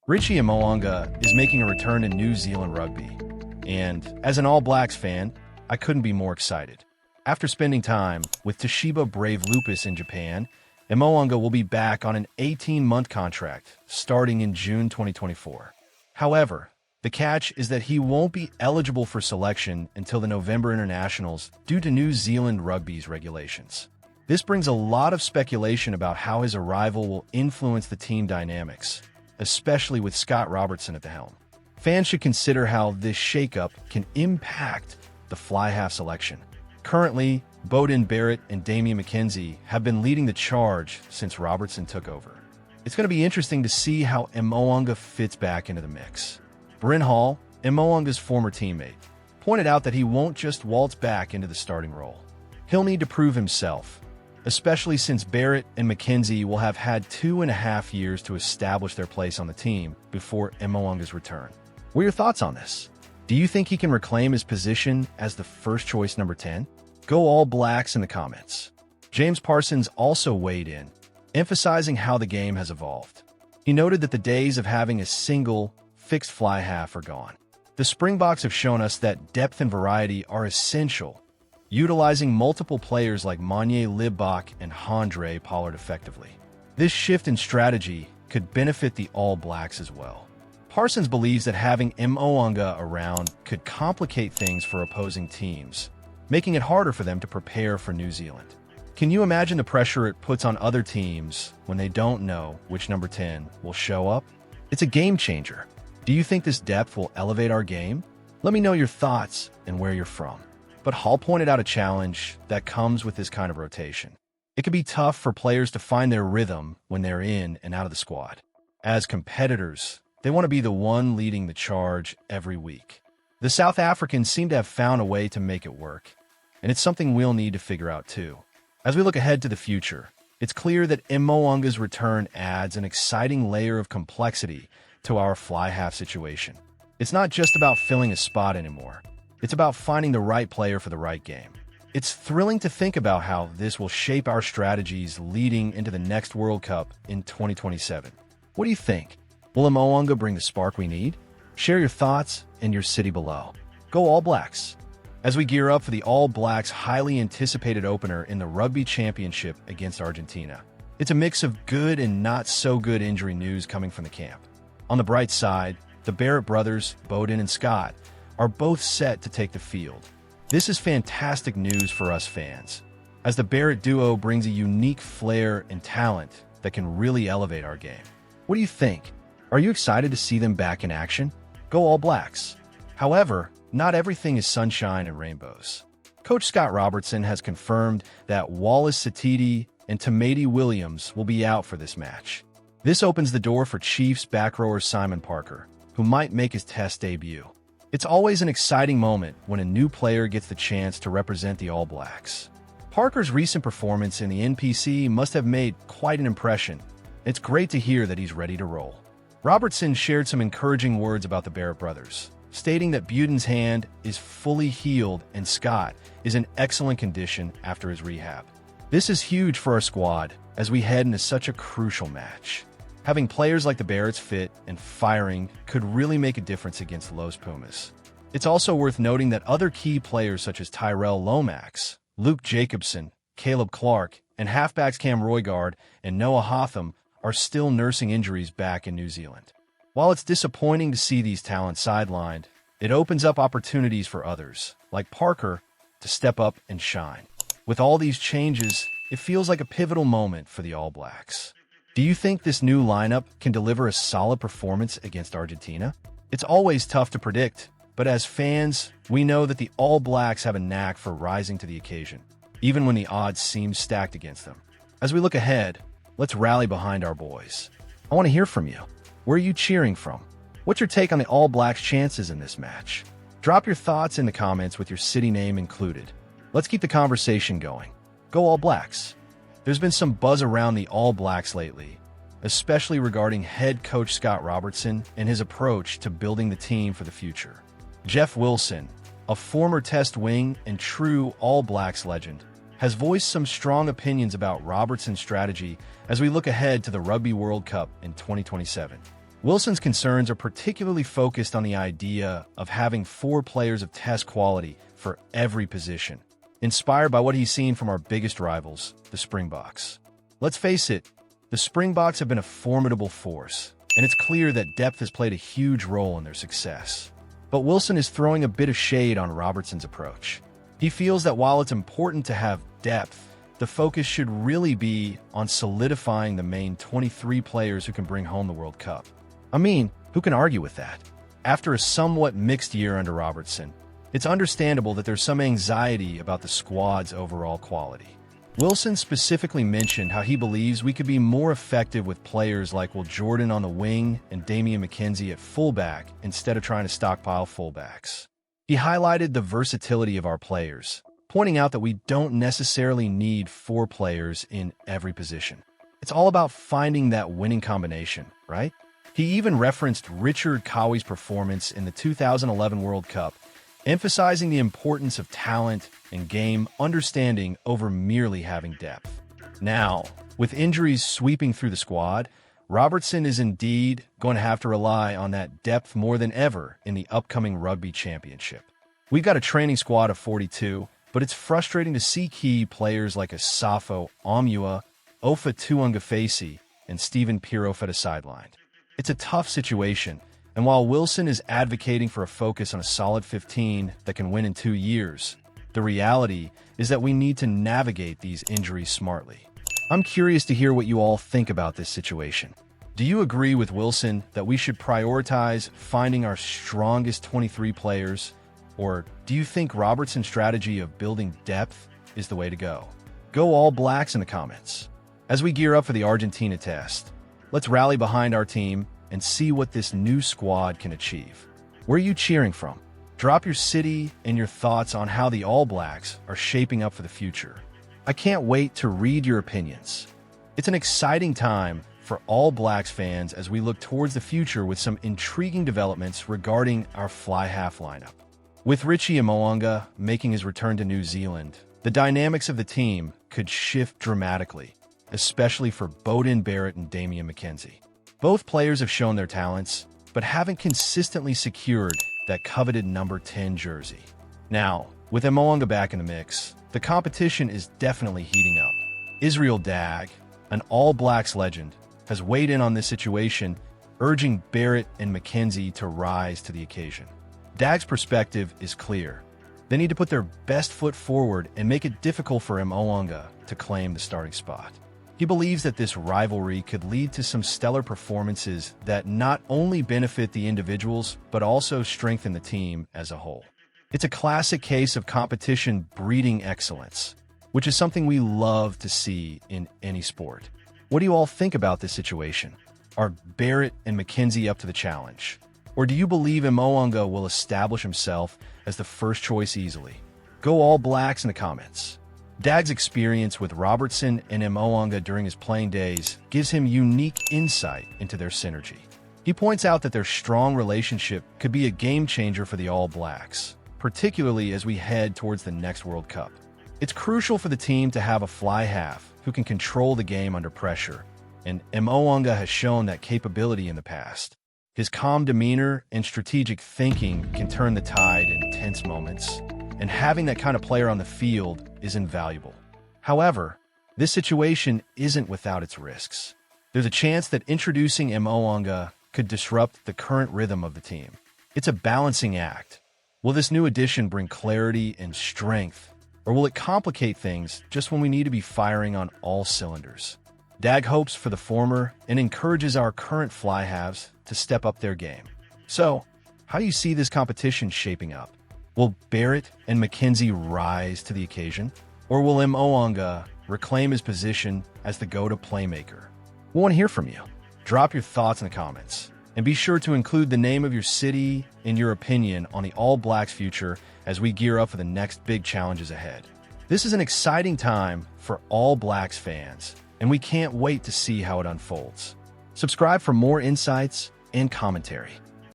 Richie Mo'unga is making a return to New Zealand rugby, and as an All Blacks fan, I couldn't be more excited. After spending time with Toshiba Brave Lupus in Japan, Mo'unga will be back on an 18-month contract starting in June 2024. However, the catch is that he won't be eligible for selection until the November internationals due to New Zealand rugby's regulations. This brings a lot of speculation about how his arrival will influence the team dynamics, especially with Scott Robertson at the helm. Fans should consider how this shakeup can impact the fly half selection. Currently, Beauden Barrett and Damian McKenzie have been leading the charge since Robertson took over. It's going to be interesting to see how Mo'unga fits back into the mix. Bryn Hall, Mo'unga's former teammate, pointed out that he won't just waltz back into the starting role. He'll need to prove himself, especially since Barrett and McKenzie will have had 2.5 years to establish their place on the team before Mo'unga's return. What are your thoughts on this? Do you think he can reclaim his position as the first choice number 10? Go All Blacks in the comments. James Parsons also weighed in, emphasizing how the game has evolved. He noted that the days of having a single, fixed fly half are gone. The Springboks have shown us that depth and variety are essential, utilizing multiple players like Manye Libbok and Handré Pollard effectively. This shift in strategy could benefit the All Blacks as well. Parsons believes that having Mo'unga around could complicate things for opposing teams, making it harder for them to prepare for New Zealand. Can you imagine the pressure it puts on other teams when they don't know which number 10 will show up? It's a game changer. Do you think this depth will elevate our game? Let me know your thoughts and where you're from. But Hall pointed out a challenge that comes with this kind of rotation. It can be tough for players to find their rhythm when they're in and out of the squad. As competitors, they want to be the one leading the charge every week. The South Africans seem to have found a way to make it work, and it's something we'll need to figure out too. As we look ahead to the future, it's clear that Mo'unga's return adds an exciting layer of complexity to our fly half situation. It's not just about filling a spot anymore. It's about finding the right player for the right game. It's thrilling to think about how this will shape our strategies leading into the next World Cup in 2027. What do you think? Will Mo'unga bring the spark we need? Share your thoughts in your city below. Go All Blacks! As we gear up for the All Blacks' highly anticipated opener in the Rugby Championship against Argentina. It's a mix of good and not so good injury news coming from the camp. On the bright side, the Barrett brothers, Beauden and Scott, are both set to take the field. This is fantastic news for us fans, as the Barrett duo brings a unique flair and talent that can really elevate our game. What do you think? Are you excited to see them back in action? Go All Blacks! However, not everything is sunshine and rainbows. Coach Scott Robertson has confirmed that Wallace Satiti and Tamati Williams will be out for this match. This opens the door for Chiefs back rower Simon Parker, who might make his Test debut. It's always an exciting moment when a new player gets the chance to represent the All Blacks. Parker's recent performance in the NPC must have made quite an impression. It's great to hear that he's ready to roll. Robertson shared some encouraging words about the Barrett brothers, stating that Beauden's hand is fully healed and Scott is in excellent condition after his rehab. This is huge for our squad as we head into such a crucial match. Having players like the Barretts fit and firing could really make a difference against Los Pumas. It's also worth noting that other key players such as Tyrell Lomax, Luke Jacobson, Caleb Clark, and halfbacks Cam Roygard and Noah Hotham are still nursing injuries back in New Zealand. While it's disappointing to see these talents sidelined, it opens up opportunities for others, like Parker, to step up and shine. With all these changes, it feels like a pivotal moment for the All Blacks. Do you think this new lineup can deliver a solid performance against Argentina? It's always tough to predict, but as fans, we know that the All Blacks have a knack for rising to the occasion, even when the odds seem stacked against them. As we look ahead, let's rally behind our boys. I want to hear from you. Where are you cheering from? What's your take on the All Blacks' chances in this match? Drop your thoughts in the comments with your city name included. Let's keep the conversation going. Go All Blacks! There's been some buzz around the All Blacks lately, especially regarding head coach Scott Robertson and his approach to building the team for the future. Jeff Wilson, a former Test wing and true All Blacks legend, has voiced some strong opinions about Robertson's strategy as we look ahead to the Rugby World Cup in 2027. Wilson's concerns are particularly focused on the idea of having 4 players of test quality for every position, inspired by what he's seen from our biggest rivals, the Springboks. Let's face it, the Springboks have been a formidable force, and it's clear that depth has played a huge role in their success. But Wilson is throwing a bit of shade on Robertson's approach. He feels that while it's important to have depth, the focus should really be on solidifying the main 23 players who can bring home the World Cup. I mean, who can argue with that? After a somewhat mixed year under Robertson, it's understandable that there's some anxiety about the squad's overall quality. Wilson specifically mentioned how he believes we could be more effective with players like Will Jordan on the wing and Damian McKenzie at fullback instead of trying to stockpile fullbacks. He highlighted the versatility of our players, pointing out that we don't necessarily need 4 players in every position. It's all about finding that winning combination, right? He even referenced Richard Kawhi's performance in the 2011 World Cup, emphasizing the importance of talent and game understanding over merely having depth. Now, with injuries sweeping through the squad, Robertson is indeed going to have to rely on that depth more than ever in the upcoming Rugby Championship. We've got a training squad of 42, but it's frustrating to see key players like Asafo Omua, Ofa Tuungafesi, and Stephen Pirro sidelined. It's a tough situation, and while Wilson is advocating for a focus on a solid 15 that can win in 2 years, the reality is that we need to navigate these injuries smartly. I'm curious to hear what you all think about this situation. Do you agree with Wilson that we should prioritize finding our strongest 23 players, or do you think Robertson's strategy of building depth is the way to go? Go All Blacks in the comments. As we gear up for the Argentina test, let's rally behind our team and see what this new squad can achieve. Where are you cheering from? Drop your city and your thoughts on how the All Blacks are shaping up for the future. I can't wait to read your opinions. It's an exciting time for All Blacks fans as we look towards the future with some intriguing developments regarding our fly half lineup. With Richie Mo'unga making his return to New Zealand, the dynamics of the team could shift dramatically, especially for Beauden Barrett and Damian McKenzie. Both players have shown their talents, but haven't consistently secured that coveted number 10 jersey. Now, with Mo'unga back in the mix, the competition is definitely heating up. Israel Dag, an All Blacks legend, has weighed in on this situation, urging Barrett and McKenzie to rise to the occasion. Dag's perspective is clear. They need to put their best foot forward and make it difficult for Mo'unga to claim the starting spot. He believes that this rivalry could lead to some stellar performances that not only benefit the individuals, but also strengthen the team as a whole. It's a classic case of competition breeding excellence, which is something we love to see in any sport. What do you all think about this situation? Are Barrett and McKenzie up to the challenge? Or do you believe Mo'unga will establish himself as the first choice easily? Go All Blacks in the comments. Dag's experience with Robertson and Mo'unga during his playing days gives him unique insight into their synergy. He points out that their strong relationship could be a game-changer for the All Blacks, particularly as we head towards the next World Cup. It's crucial for the team to have a fly half who can control the game under pressure, and Mo'unga has shown that capability in the past. His calm demeanor and strategic thinking can turn the tide in tense moments, and having that kind of player on the field is invaluable. However, this situation isn't without its risks. There's a chance that introducing Mo'unga could disrupt the current rhythm of the team. It's a balancing act. Will this new addition bring clarity and strength, or will it complicate things just when we need to be firing on all cylinders? Dag hopes for the former and encourages our current fly halves to step up their game. So, how do you see this competition shaping up? Will Barrett and McKenzie rise to the occasion? Or will Mo'unga reclaim his position as the go-to playmaker? We want to hear from you. Drop your thoughts in the comments. And be sure to include the name of your city and your opinion on the All Blacks future as we gear up for the next big challenges ahead. This is an exciting time for All Blacks fans, and we can't wait to see how it unfolds. Subscribe for more insights and commentary.